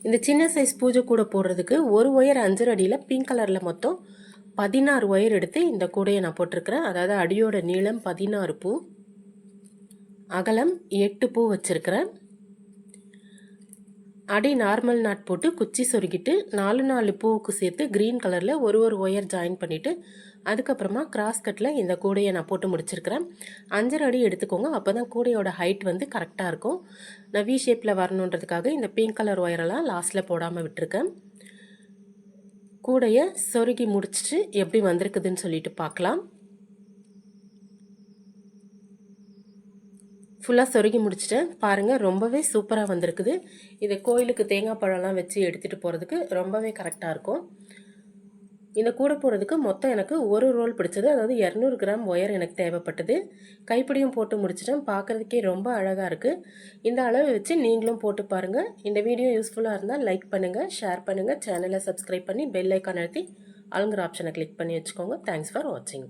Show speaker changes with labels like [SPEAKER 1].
[SPEAKER 1] இந்த சின்ன சைஸ் பூஜை கூட போடுறதுக்கு ஒரு ஒயர் 5 அடியில் பிங்க் கலரில் மொத்தம் 16 ஒயர் எடுத்து இந்த கூடையை நான் போட்டிருக்கிறேன். அதாவது அடியோட நீளம் 16 பூ, அகலம் 8 பூ வச்சுருக்கிறேன். அடி நார்மல் நாட் போட்டு குச்சி சொருகிட்டு 4 பூவுக்கு சேர்த்து க்ரீன் கலரில் ஒரு ஒயர் ஜாயின் பண்ணிவிட்டு அதுக்கப்புறமா கிராஸ் கட்டில் இந்த கூடையை நான் போட்டு முடிச்சிருக்கிறேன். 5 அடி எடுத்துக்கோங்க, அப்போ தான் கூடையோட ஹைட் வந்து கரெக்டாக இருக்கும். நான் வி ஷேப்பில் வரணுன்றதுக்காக இந்த பிங்க் கலர் ஒயரெல்லாம் லாஸ்ட்டில் போடாமல் விட்டுருக்கேன். கூடையை சொருகி முடிச்சுட்டு எப்படி வந்திருக்குதுன்னு சொல்லிட்டு பார்க்கலாம். ஃபுல்லாக சொருகி முடிச்சிட்டேன். பாருங்கள், ரொம்பவே சூப்பராக வந்திருக்குது. இதை கோயிலுக்கு தேங்காய் பழம்லாம் வச்சு எடுத்துகிட்டு போகிறதுக்கு ரொம்பவே கரெக்டாக இருக்கும். இந்த கூடை போடுறதுக்கு மொத்தம் எனக்கு ஒரு ரோல் பிடிச்சது. அதாவது 200 கிராம் ஒயர் எனக்கு தேவைப்பட்டது. கைப்பிடியும் போட்டு முடிச்சிட்டேன். பார்க்குறதுக்கே ரொம்ப அழகாக இருக்குது. இந்த அளவு வச்சு நீங்களும் போட்டு பாருங்கள். இந்த வீடியோ யூஸ்ஃபுல்லாக இருந்தால் லைக் பண்ணுங்கள், ஷேர் பண்ணுங்கள், சேனலை சப்ஸ்கிரைப் பண்ணி பெல் ஐக்கான் அழுத்தி ஆளுங்கிற ஆப்ஷனை கிளிக் பண்ணி வச்சுக்கோங்க. தேங்க்ஸ் ஃபார் வாட்சிங்.